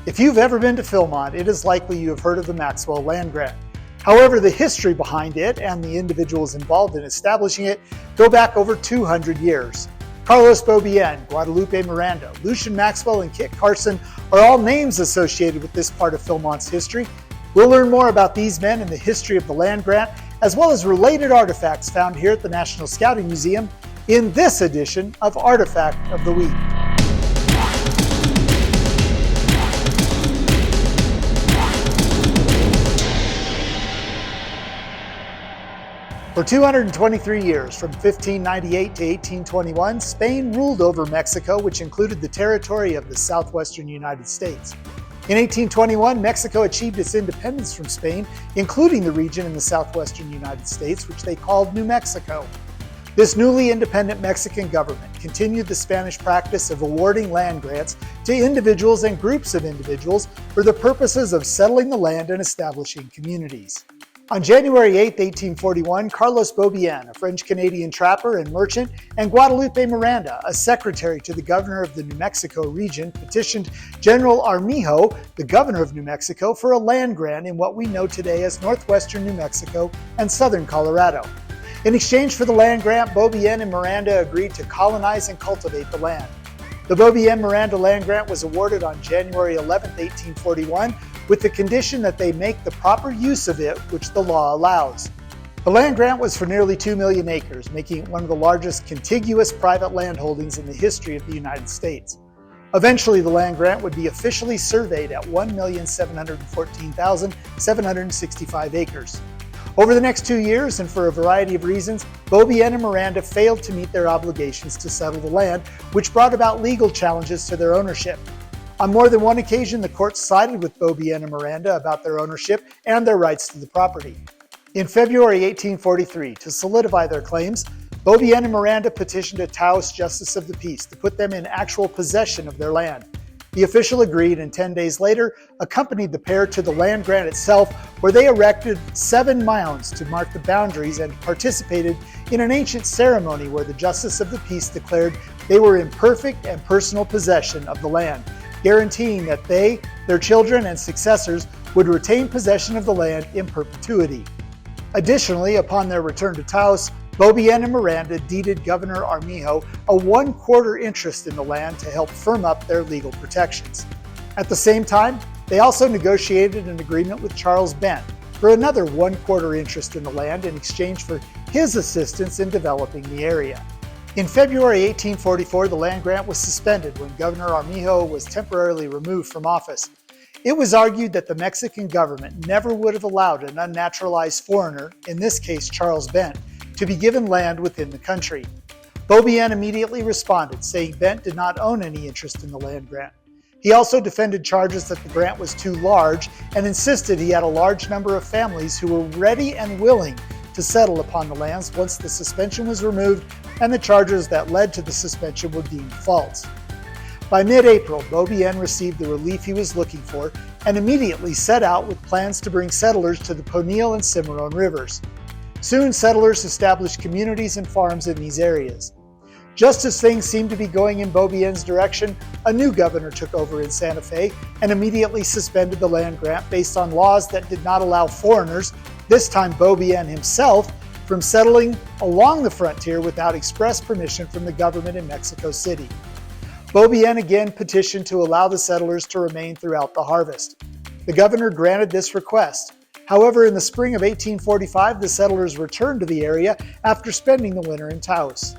If you've ever been to Philmont, it is likely you have heard of the Maxwell Land Grant. However, the history behind it and the individuals involved in establishing it go back over 200 years. Carlos Beaubien, Guadalupe Miranda, Lucien Maxwell, and Kit Carson are all names associated with this part of Philmont's history. We'll learn more about these men and the history of the land grant, as well as related artifacts found here at the National Scouting Museum in this edition of Artifact of the Week. For 223 years, from 1598 to 1821, Spain ruled over Mexico, which included the territory of the southwestern United States. In 1821, Mexico achieved its independence from Spain, including the region in the southwestern United States, which they called New Mexico. This newly independent Mexican government continued the Spanish practice of awarding land grants to individuals and groups of individuals for the purposes of settling the land and establishing communities. On January 8, 1841, Carlos Beaubien, a French-Canadian trapper and merchant, and Guadalupe Miranda, a secretary to the governor of the New Mexico region, petitioned General Armijo, the governor of New Mexico, for a land grant in what we know today as northwestern New Mexico and southern Colorado. In exchange for the land grant, Beaubien and Miranda agreed to colonize and cultivate the land. The Beaubien-Miranda land grant was awarded on January 11, 1841, with the condition that they make the proper use of it, which the law allows. The land grant was for nearly 2 million acres, making it one of the largest contiguous private land holdings in the history of the United States. Eventually, the land grant would be officially surveyed at 1,714,765 acres. Over the next 2 years, and for a variety of reasons, Beaubien and Miranda failed to meet their obligations to settle the land, which brought about legal challenges to their ownership. On more than one occasion, the court sided with Beaubien and Miranda about their ownership and their rights to the property. In February 1843, to solidify their claims, Beaubien and Miranda petitioned a Taos justice of the peace to put them in actual possession of their land. The official agreed, and 10 days later accompanied the pair to the land grant itself, where they erected 7 mounds to mark the boundaries and participated in an ancient ceremony where the justice of the peace declared they were in perfect and personal possession of the land, guaranteeing that they, their children, and successors would retain possession of the land in perpetuity. Additionally, upon their return to Taos, Beaubien and Miranda deeded Governor Armijo a 1/4 interest in the land to help firm up their legal protections. At the same time, they also negotiated an agreement with Charles Bent for another 1/4 interest in the land in exchange for his assistance in developing the area. In February 1844, the land grant was suspended when Governor Armijo was temporarily removed from office. It was argued that the Mexican government never would have allowed an unnaturalized foreigner, in this case Charles Bent, to be given land within the country. Beaubien immediately responded, saying Bent did not own any interest in the land grant. He also defended charges that the grant was too large and insisted he had a large number of families who were ready and willing to settle upon the lands once the suspension was removed and the charges that led to the suspension were deemed false. By mid-April, Beaubien received the relief he was looking for and immediately set out with plans to bring settlers to the Coneil and Cimarron rivers. Soon, settlers established communities and farms in these areas. Just as things seemed to be going in Beaubien's direction, a new governor took over in Santa Fe and immediately suspended the land grant based on laws that did not allow foreigners, this time Beaubien himself, from settling along the frontier without express permission from the government in Mexico City. Beaubien again petitioned to allow the settlers to remain throughout the harvest. The governor granted this request. However, in the spring of 1845, the settlers returned to the area after spending the winter in Taos.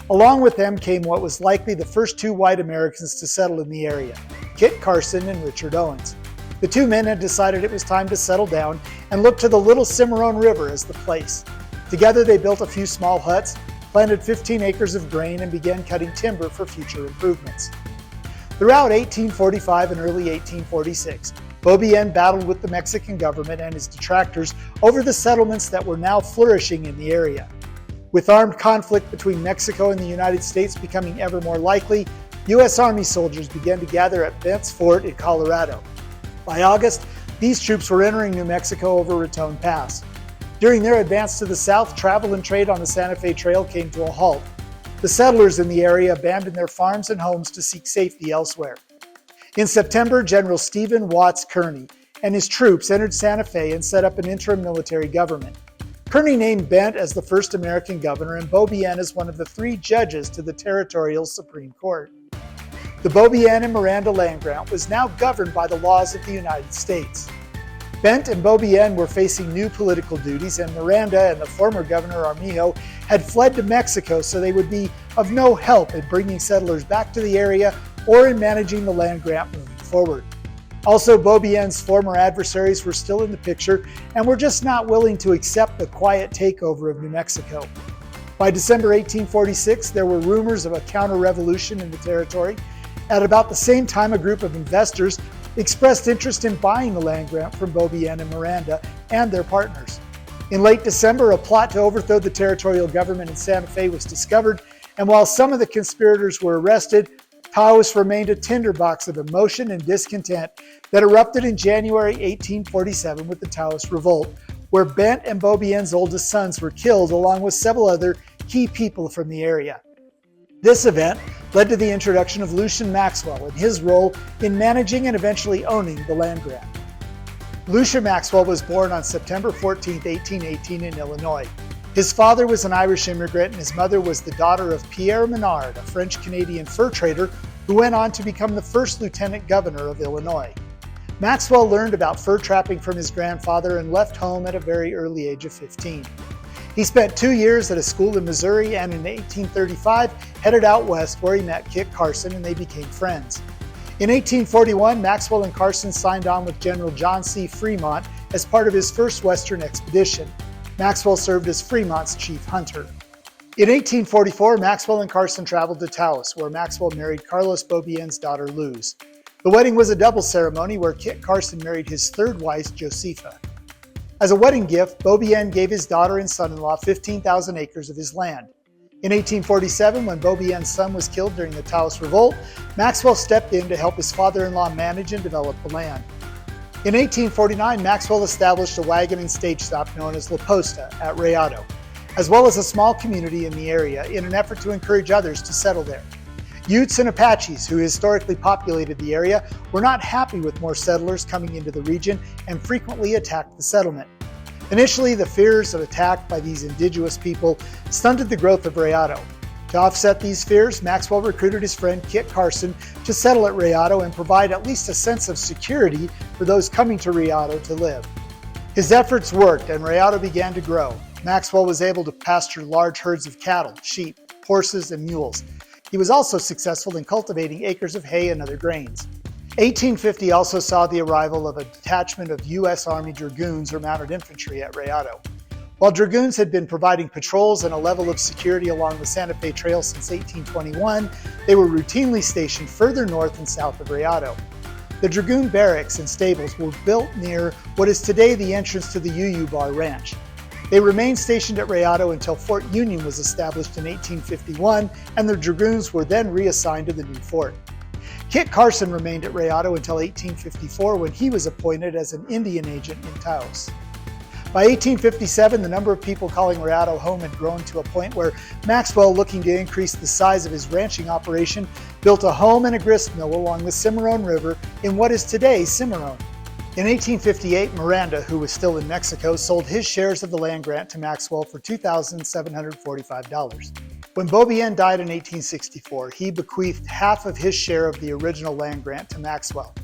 Along with them came what was likely the first 2 white Americans to settle in the area, Kit Carson and Richard Owens. The 2 men had decided it was time to settle down and looked to the Little Cimarron River as the place. Together they built a few small huts, planted 15 acres of grain, and began cutting timber for future improvements. Throughout 1845 and early 1846, Beaubien battled with the Mexican government and his detractors over the settlements that were now flourishing in the area. With armed conflict between Mexico and the United States becoming ever more likely, U.S. Army soldiers began to gather at Bent's Fort in Colorado. By August, these troops were entering New Mexico over Raton Pass. During their advance to the south, travel and trade on the Santa Fe Trail came to a halt. The settlers in the area abandoned their farms and homes to seek safety elsewhere. In September, General Stephen Watts Kearny and his troops entered Santa Fe and set up an interim military government. Kearny named Bent as the first American governor and Beaubien as one of the 3 judges to the territorial Supreme Court. The Beaubien and Miranda Land Grant was now governed by the laws of the United States. Bent and Beaubien were facing new political duties, and Miranda and the former governor Armijo had fled to Mexico, so they would be of no help in bringing settlers back to the area or in managing the land grant moving forward. Also, Beaubien's former adversaries were still in the picture and were just not willing to accept the quiet takeover of New Mexico. By December 1846, there were rumors of a counter-revolution in the territory. At about the same time, a group of investors expressed interest in buying the land grant from Beaubien and Miranda and their partners. In late December, a plot to overthrow the territorial government in Santa Fe was discovered, and while some of the conspirators were arrested, Taos remained a tinderbox of emotion and discontent that erupted in January 1847 with the Taos Revolt, where Bent and Beaubien's oldest sons were killed along with several other key people from the area. This event led to the introduction of Lucien Maxwell and his role in managing and eventually owning the land grant. Lucien Maxwell was born on September 14, 1818 in Illinois. His father was an Irish immigrant and his mother was the daughter of Pierre Menard, a French-Canadian fur trader who went on to become the first lieutenant governor of Illinois. Maxwell learned about fur trapping from his grandfather and left home at a very early age of 15. He spent 2 years at a school in Missouri and in 1835 headed out west where he met Kit Carson and they became friends. In 1841, Maxwell and Carson signed on with General John C. Fremont as part of his first Western expedition. Maxwell served as Fremont's chief hunter. In 1844, Maxwell and Carson traveled to Taos, where Maxwell married Carlos Beaubien's daughter Luz. The wedding was a double ceremony where Kit Carson married his 3rd wife, Josepha. As a wedding gift, Beaubien gave his daughter and son-in-law 15,000 acres of his land. In 1847, when Beaubien's son was killed during the Taos Revolt, Maxwell stepped in to help his father-in-law manage and develop the land. In 1849, Maxwell established a wagon and stage stop known as La Posta at Rayado, as well as a small community in the area in an effort to encourage others to settle there. Utes and Apaches, who historically populated the area, were not happy with more settlers coming into the region and frequently attacked the settlement. Initially, the fears of attack by these indigenous people stunted the growth of Rayado. To offset these fears, Maxwell recruited his friend Kit Carson to settle at Rayado and provide at least a sense of security for those coming to Rayado to live. His efforts worked and Rayado began to grow. Maxwell was able to pasture large herds of cattle, sheep, horses, and mules. He was also successful in cultivating acres of hay and other grains. 1850 also saw the arrival of a detachment of U.S. Army Dragoons or mounted infantry at Rayado. While Dragoons had been providing patrols and a level of security along the Santa Fe Trail since 1821, they were routinely stationed further north and south of Rayado. The Dragoon barracks and stables were built near what is today the entrance to the UU Bar Ranch. They remained stationed at Rayado until Fort Union was established in 1851, and the Dragoons were then reassigned to the new fort. Kit Carson remained at Rayado until 1854 when he was appointed as an Indian agent in Taos. By 1857, the number of people calling Rayado home had grown to a point where Maxwell, looking to increase the size of his ranching operation, built a home and a grist mill along the Cimarron River in what is today Cimarron. In 1858, Miranda, who was still in Mexico, sold his shares of the land grant to Maxwell for $2,745. When Beaubien died in 1864, he bequeathed half of his share of the original land grant to Maxwell.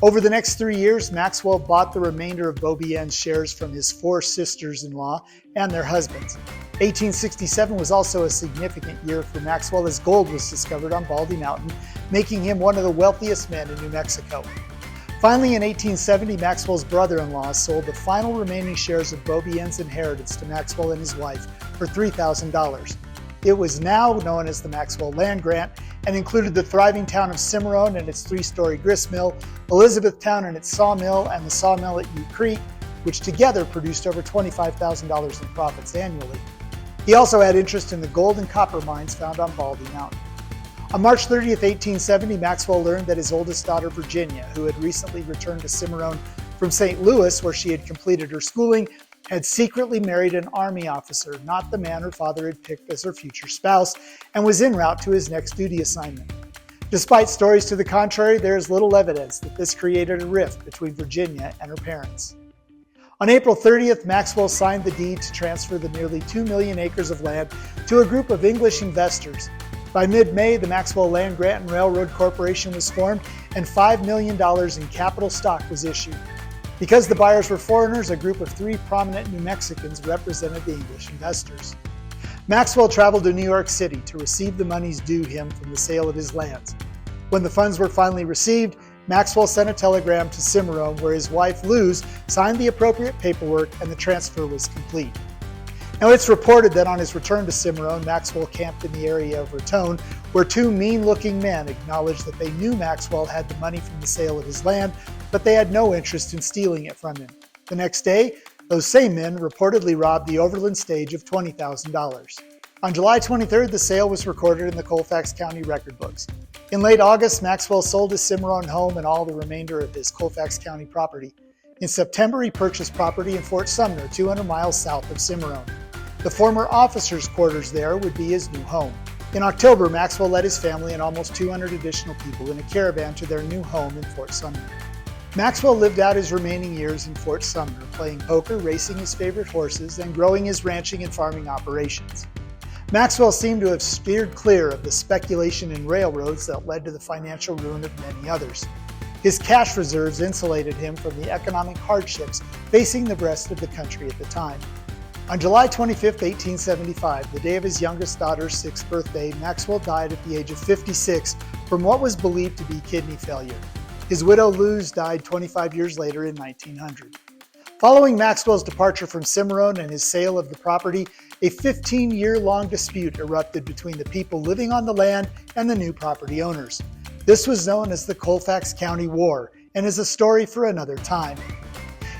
Over the next 3 years, Maxwell bought the remainder of Beaubien's shares from his 4 sisters-in-law and their husbands. 1867 was also a significant year for Maxwell as gold was discovered on Baldy Mountain, making him one of the wealthiest men in New Mexico. Finally, in 1870, Maxwell's brother-in-law sold the final remaining shares of Beaubien's inheritance to Maxwell and his wife for $3,000. It was now known as the Maxwell Land Grant and included the thriving town of Cimarron and its 3-story grist mill, Elizabethtown and its sawmill, and the sawmill at U Creek, which together produced over $25,000 in profits annually. He also had interest in the gold and copper mines found on Baldy Mountain. On March 30, 1870, Maxwell learned that his oldest daughter, Virginia, who had recently returned to Cimarron from St. Louis, where she had completed her schooling, had secretly married an Army officer, not the man her father had picked as her future spouse, and was en route to his next duty assignment. Despite stories to the contrary, there is little evidence that this created a rift between Virginia and her parents. On April 30th, Maxwell signed the deed to transfer the nearly 2 million acres of land to a group of English investors. By mid-May, the Maxwell Land Grant and Railroad Corporation was formed and $5 million in capital stock was issued. Because the buyers were foreigners, a group of 3 prominent New Mexicans represented the English investors. Maxwell traveled to New York City to receive the monies due him from the sale of his lands. When the funds were finally received, Maxwell sent a telegram to Cimarron where his wife Luz signed the appropriate paperwork and the transfer was complete. Now it's reported that on his return to Cimarron, Maxwell camped in the area of Raton, where 2 mean-looking men acknowledged that they knew Maxwell had the money from the sale of his land, but they had no interest in stealing it from him. The next day, those same men reportedly robbed the Overland stage of $20,000. On July 23rd, the sale was recorded in the Colfax County record books. In late August, Maxwell sold his Cimarron home and all the remainder of his Colfax County property. In September, he purchased property in Fort Sumner, 200 miles south of Cimarron. The former officers' quarters there would be his new home. In October, Maxwell led his family and almost 200 additional people in a caravan to their new home in Fort Sumner. Maxwell lived out his remaining years in Fort Sumner, playing poker, racing his favorite horses, and growing his ranching and farming operations. Maxwell seemed to have steered clear of the speculation in railroads that led to the financial ruin of many others. His cash reserves insulated him from the economic hardships facing the rest of the country at the time. On July 25, 1875, the day of his youngest daughter's 6th birthday, Maxwell died at the age of 56 from what was believed to be kidney failure. His widow Luz died 25 years later in 1900. Following Maxwell's departure from Cimarron and his sale of the property, a 15-year-long dispute erupted between the people living on the land and the new property owners. This was known as the Colfax County War and is a story for another time.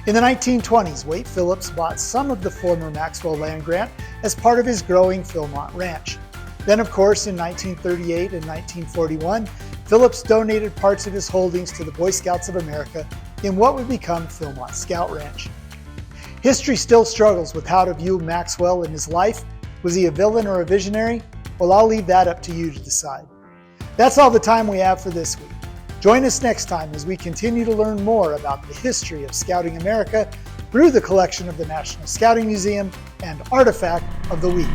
In the 1920s, Wade Phillips bought some of the former Maxwell Land Grant as part of his growing Philmont Ranch. Then, of course, in 1938 and 1941, Phillips donated parts of his holdings to the Boy Scouts of America in what would become Philmont Scout Ranch. History still struggles with how to view Maxwell in his life. Was he a villain or a visionary? Well, I'll leave that up to you to decide. That's all the time we have for this week. Join us next time as we continue to learn more about the history of Scouting America through the collection of the National Scouting Museum and Artifact of the Week.